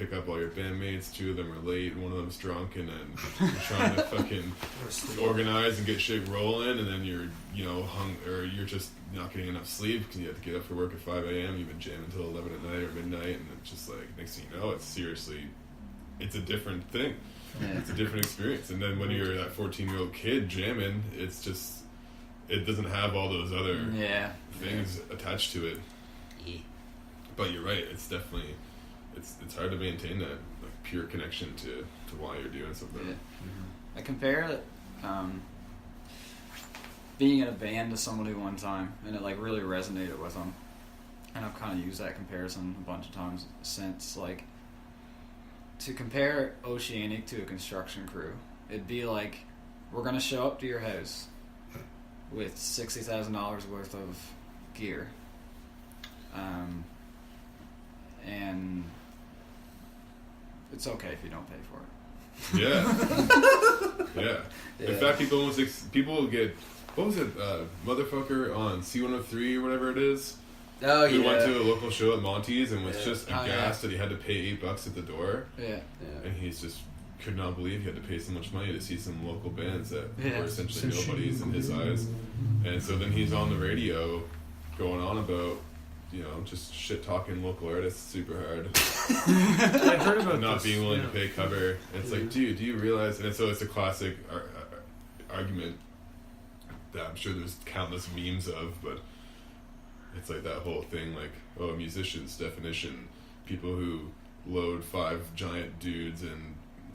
pick up all your bandmates. 2 of them are late, one of them's drunk, and then you're trying to fucking organize and get shit rolling, and then you're, you know, or you're just not getting enough sleep because you have to get up for work at 5 a.m. You've been jamming until 11 at night or midnight, and it's just like, next thing you know, it's a different thing. Yeah. It's a different experience. And then when you're that 14-year-old kid jamming, it's just, it doesn't have all those other things attached to it. Yeah. But you're right, it's definitely, it's hard to maintain that like pure connection to why you're doing something. Yeah. I compare it, being in a band to somebody one time, and it like really resonated with them. And I've kind of used that comparison a bunch of times since. Like, to compare Oceanic to a construction crew, it'd be like, we're going to show up to your house with $60,000 worth of gear. And it's okay if you don't pay for it. Yeah. In fact, people get, what was it, motherfucker on C103 or whatever it is? Oh, who went to a local show at Monty's and was just aghast that he had to pay $8 at the door. Yeah. And he's just could not believe he had to pay so much money to see some local bands that were essentially nobodies in his eyes. And so then he's on the radio going on about, you know, just shit talking local artists super hard. I heard about not this, being willing to pay cover. And it's like, dude, do you realize? And so it's a classic argument that I'm sure there's countless memes of, but it's like that whole thing, like, oh, musicians definition, people who load 5 giant dudes and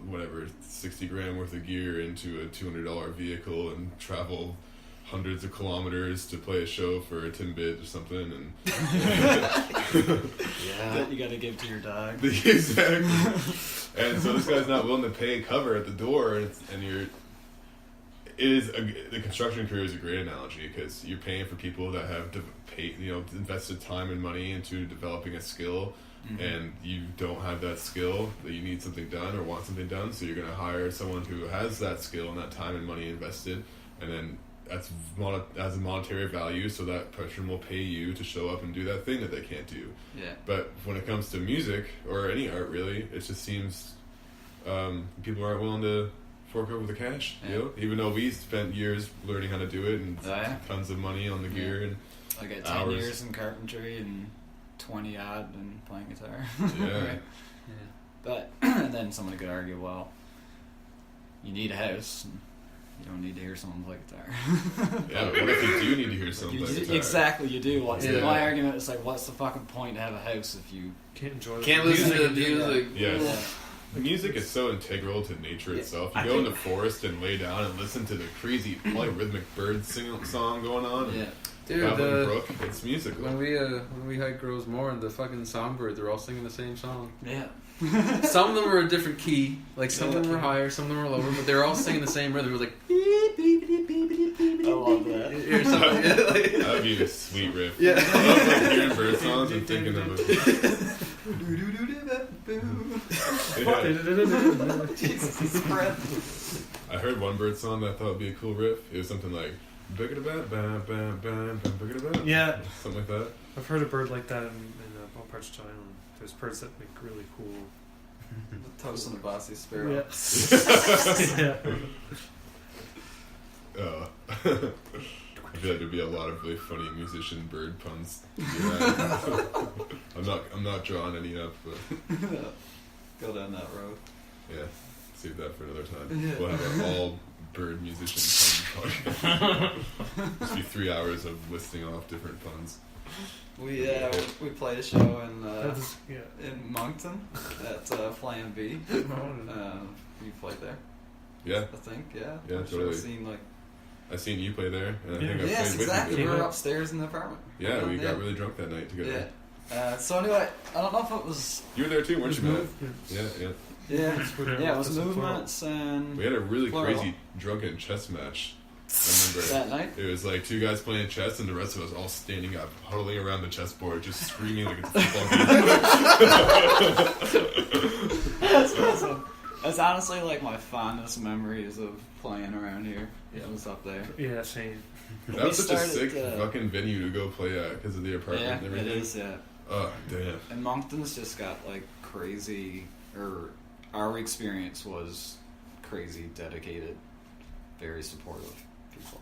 whatever 60 grand worth of gear into a $200 vehicle and travel hundreds of kilometers to play a show for a Timbit or something, and that you got to give to your dog. Exactly. And so this guy's not willing to pay cover at the door, and the construction career is a great analogy because you're paying for people that have invested time and money into developing a skill. Mm-hmm. And you don't have that skill, that you need something done or want something done, so you're going to hire someone who has that skill and that time and money invested, and then that's has a monetary value, so that person will pay you to show up and do that thing that they can't do. Yeah. But when it comes to music or any art, really, it just seems people aren't willing to fork over the cash. You know, even though we spent years learning how to do it and tons of money on the gear and I got 10 years in carpentry and 20 odd and playing guitar. Yeah. But and then somebody could argue, well, you need a house. And you don't need to hear someone play guitar. Yeah, what if you do need to hear someone play guitar? Exactly, you do. My argument is like, what's the fucking point to have a house if you can't listen to the music? Yes. The music is so integral to nature itself. You go in the forest and lay down and listen to the crazy polyrhythmic bird song going on. Yeah. Dude, Brook, it's musical. When we hiked Rosemore and the fucking songbirds, they're all singing the same song. Yeah. Some of them were a different key, like some of them were higher, some of them were lower, but they're all singing the same rhythm. It was like beep, beep, beep, beep, beep, beep, I love that. or something. That would be a sweet riff. Yeah. I love like hearing bird songs and thinking of it. Jesus Christ. I heard one bird song that I thought would be a cool riff. It was something like yeah, something like that. I've heard a bird like that in all parts of China. There's birds that make really cool. The Toast and the Bossy Sparrow. Yeah. I feel like there'd be a lot of really funny musician bird puns. I'm not drawing any up, but go down that road. Yeah, save that for another time. Yeah. We'll have an all bird musician pun podcast. Just be 3 hours of listing off different puns. We played a show in Moncton at Flying B. You played there? Yeah. I think, yeah. Yeah, totally. I've seen you play there. And I think I've played exactly. with you. We were upstairs in the apartment. Yeah, we got really drunk that night together. Yeah. So anyway, I don't know if it was... You were there too, weren't you, Matt? Yeah, it was movements and... We had a really crazy drunken chess match. I remember that night? It was like 2 guys playing chess and the rest of us all standing up, huddling around the chessboard, just screaming like it's a football game. That's awesome. That's honestly like my fondest memories of playing around here. It was up there. Yeah, same. That was such a sick fucking venue to go play at because of the apartment and everything. It is, yeah. Oh, damn. And Moncton's just got like crazy, or our experience was crazy, dedicated, very supportive people.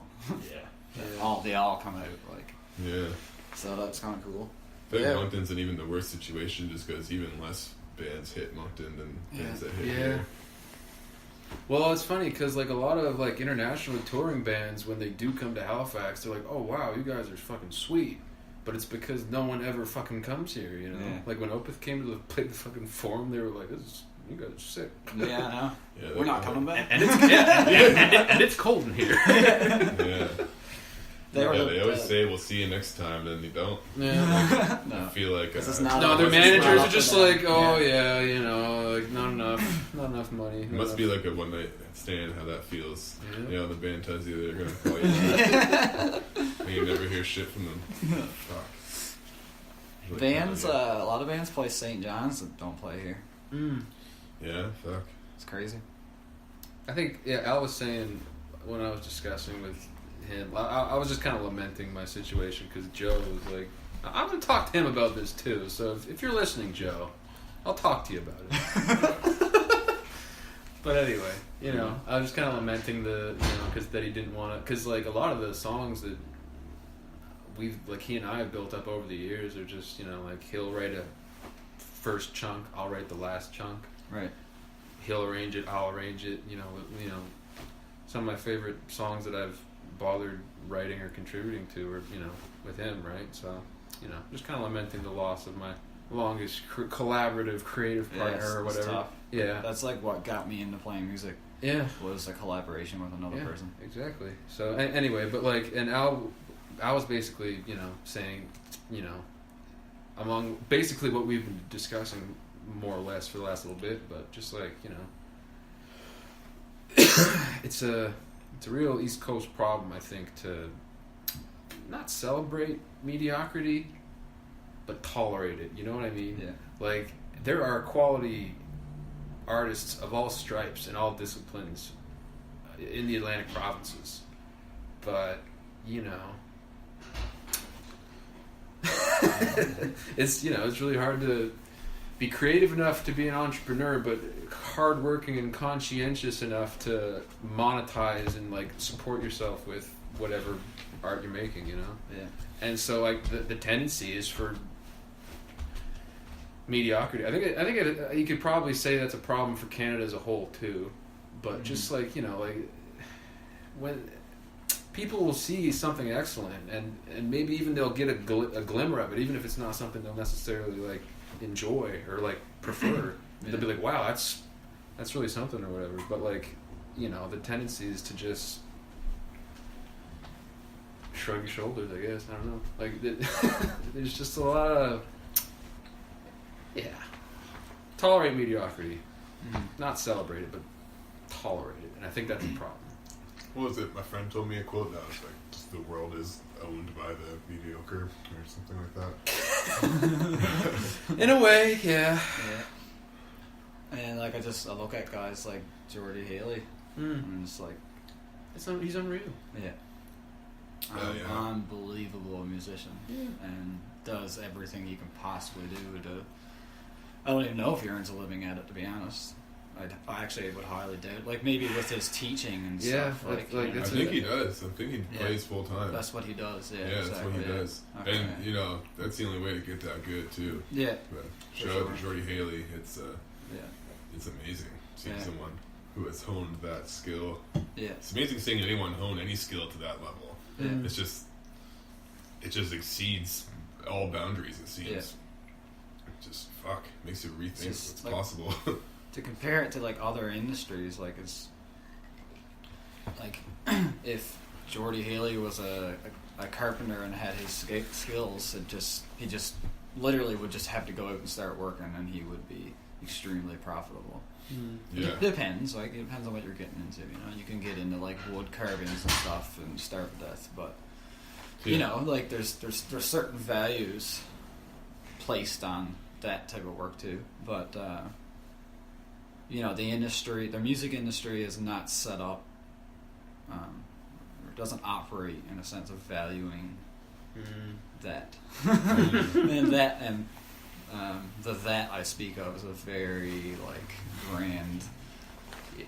They all come out like. Yeah. So that's kind of cool. I think Moncton's in even the worst situation just because even less bands hit Moncton than bands that hit here. Well, it's funny because like a lot of like internationally touring bands, when they do come to Halifax, they're like, "Oh wow, you guys are fucking sweet," but it's because no one ever fucking comes here, you know. Yeah. Like when Opeth came to play the fucking Forum, they were like, "You guys are sick." Yeah, I know. Yeah, We're not coming back. And it's and it's cold in here. Yeah. They always say we'll see you next time, then they don't. Yeah. I feel like their managers are just like, "Oh yeah, you know, like not enough money." It must be like a one night stand. How that feels. Yeah. You know, the band tells you they're gonna call you, and you never hear shit from them. Fuck. Really Bands, a lot of bands play St. John's that don't play here. Yeah, fuck. It's crazy. I think Al was saying when I was discussing with him, I was just kind of lamenting my situation because Joe was like, I'm going to talk to him about this too, so if you're listening, Joe, I'll talk to you about it. But anyway, you know, I was just kind of lamenting because that he didn't want to, because like a lot of the songs that he and I have built up over the years are just, you know, like he'll write a first chunk, I'll write the last chunk. Right. He'll arrange it, I'll arrange it, you know, some of my favorite songs that I've bothered writing or contributing to are, you know, with him, right? So, you know, just kind of lamenting the loss of my longest collaborative creative partner or whatever. Tough. Yeah. That's like what got me into playing music. Yeah. Was a collaboration with another person. Exactly. So, anyway, but like, and Al was basically, you know, saying, you know, among basically what we've been discussing more or less for the last little bit, but just like, you know, it's a real East Coast problem, I think, to not celebrate mediocrity, but tolerate it. You know what I mean? Yeah. Like, there are quality artists of all stripes and all disciplines in the Atlantic provinces, but, you know, it's really hard to be creative enough to be an entrepreneur, but hardworking and conscientious enough to monetize and like support yourself with whatever art you're making, you know. Yeah. And so like the tendency is for mediocrity. I think you could probably say that's a problem for Canada as a whole too, but just like, you know, like when people will see something excellent and maybe even they'll get a glimmer of it, even if it's not something they'll necessarily like enjoy or like prefer. They'll be like, wow, that's really something or whatever. But like, you know, the tendency is to just shrug your shoulders, I guess. I don't know. Like, there's just a lot of tolerate mediocrity, not celebrate it, but tolerate it, and I think that's a problem. What was it? My friend told me a quote that was like, "The world is owned by the mediocre," or something like that. In a way, yeah. And like I look at guys like Geordie Haley, and I'm just like, he's unreal. Yeah. Yeah. Unbelievable musician, and does everything he can possibly do to. I don't even know if he earns a living at it, to be honest. I actually would highly doubt it. Like, maybe with his teaching and stuff. I think he does. I think he plays full time. That's what he does, Yeah, exactly, that's what he does. Okay. And, you know, that's the only way to get that good, too. Yeah. But shout out to Geordie Haley. It's amazing seeing Yeah. someone who has honed that skill. Yeah. It's amazing seeing anyone hone any skill to that level. Yeah. It just exceeds all boundaries, it seems. Yeah. Just makes you rethink what's like, possible. To compare it to like other industries, like it's like if Geordie Haley was a carpenter and had his skills, he just literally would just have to go out and start working, and he would be extremely profitable. Yeah. It depends. Like, it depends on what you're getting into. You know, you can get into like wood carvings and stuff and starve to death, but you know, like there's certain values placed on that type of work too. But you know, the music industry is not set up, or doesn't operate in a sense of valuing that, and the that I speak of is a very grand,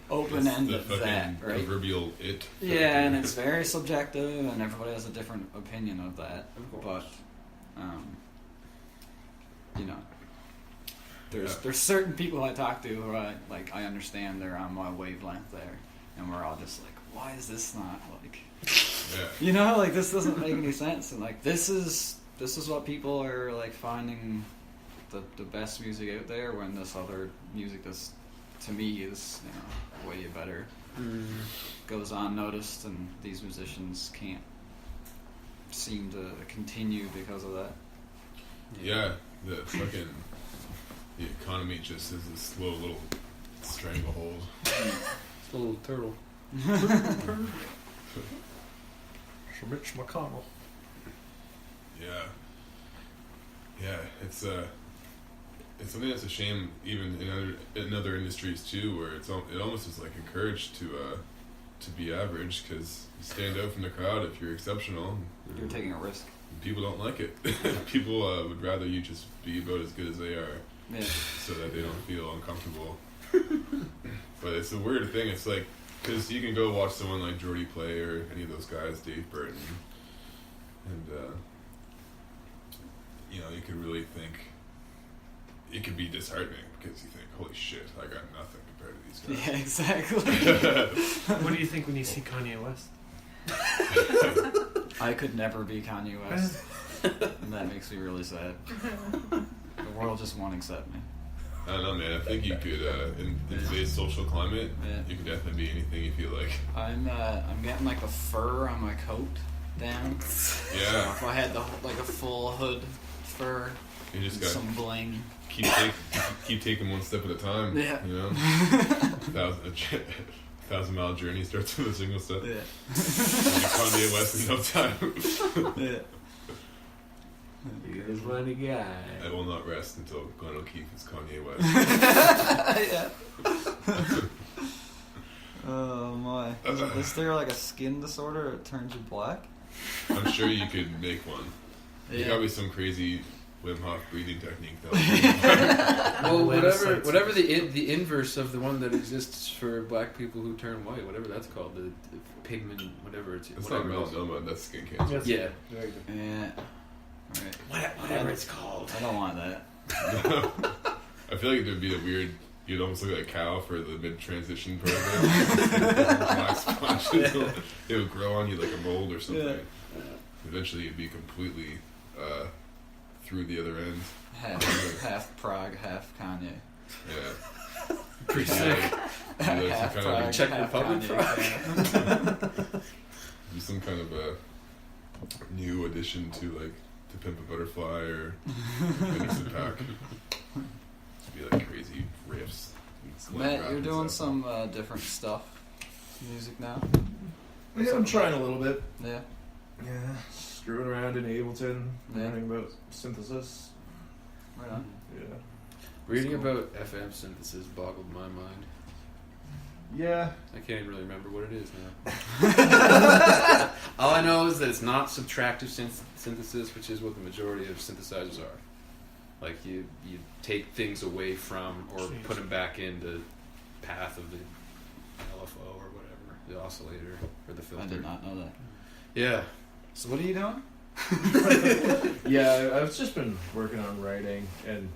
open-ended that, right? Proverbial it. Yeah, and it's very subjective, and everybody has a different opinion of that. Of course. But there's certain people I talk to who I understand they're on my wavelength there, and we're all just like, why is this not this doesn't make any sense, and this is what people are finding the best music out there, when this other music that's to me is way better goes unnoticed, and these musicians can't seem to continue because of that. Yeah, the economy just is a slow little stranglehold. It's a little turtle. Mitch McConnell. Yeah, it's something that's a shame, even in other industries too, where it almost is encouraged to be average, because you stand out from the crowd if you're exceptional. You're taking a risk. People don't like it. People would rather you just be about as good as they are, so that they don't feel uncomfortable. But it's a weird thing. It's because you can go watch someone like Jordy play, or any of those guys, Dave Burton, and you could really think it could be disheartening, because you think, holy shit, I got nothing compared to these guys. Yeah, exactly. What do you think when you see Kanye West? I could never be Kanye West, and that makes me really sad. The world just won't accept me. I don't know, man. I think you could, in today's social climate, you could definitely be anything you feel like. I'm getting the fur on my coat down. Yeah. If I had a full hood fur, You just got some bling. keep taking one step at a time. Yeah. 1,000-mile journey starts with a single step. Yeah. Kanye West in no time. Yeah. Here's one guy. I will not rest until Glen O'Keefe is Kanye West. Yeah. Oh my. Is there a skin disorder that turns you black? I'm sure you could make one. Yeah. There's probably some crazy Wim Hof breathing technique though. Well, whatever the inverse of the one that exists for black people who turn white, whatever that's called, the pigment, whatever it's. It's not melanoma, that's skin cancer. Yeah. Very good. Yeah. Right. Whatever it's called. I don't want that. I feel like there'd be a weird. You'd almost look like a cow for the mid-transition program. Black sponges. It would grow on you like a mold or something. Yeah. Eventually, you'd be completely through the other end. Half Prague, half Kanye. Yeah. Pretty sick. Half Prague, Czech half Republic Kanye. Be some kind of a new addition to To Pimp a Butterfly or Innocent Pack. Be crazy riffs. Matt, you're doing some different stuff, music now. Yeah, I'm trying a little bit. Yeah. Yeah, screwing around in Ableton, Yeah. learning about synthesis. Right on. Yeah. Reading about FM synthesis boggled my mind. Yeah. I can't even really remember what it is now. All I know is that it's not subtractive synthesis, which is what the majority of synthesizers are. You take things away from or put them back into path of the LFO or whatever, the oscillator or the filter. I did not know that. Yeah. So what are you doing? Yeah, I've just been working on writing and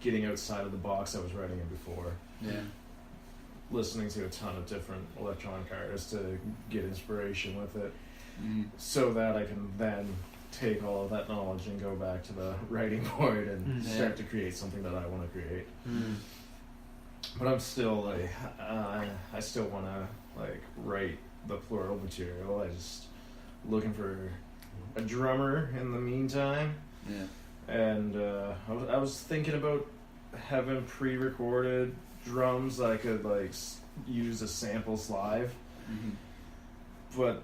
getting outside of the box I was writing in before. Yeah. Listening to a ton of different electronic artists to get inspiration with it, Mm. so that I can then take all of that knowledge and go back to the writing board and start to create something that I want to create. Mm. But I'm still I still want to write the plural material. I just looking for a drummer in the meantime. Yeah. And I was thinking about having pre-recorded drums that I could use as samples live. Mm-hmm. But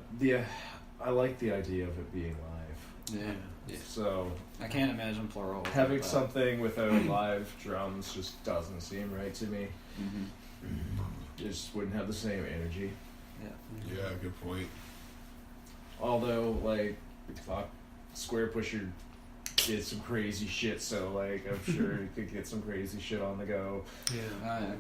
I like the idea of it being live. Yeah. So I can't imagine plural. having something without live drums just doesn't seem right to me. Mm-hmm. It just wouldn't have the same energy. Yeah, good point. Although, Square Pusher did some crazy shit. So like, I'm sure you could get some crazy shit on the go. Yeah.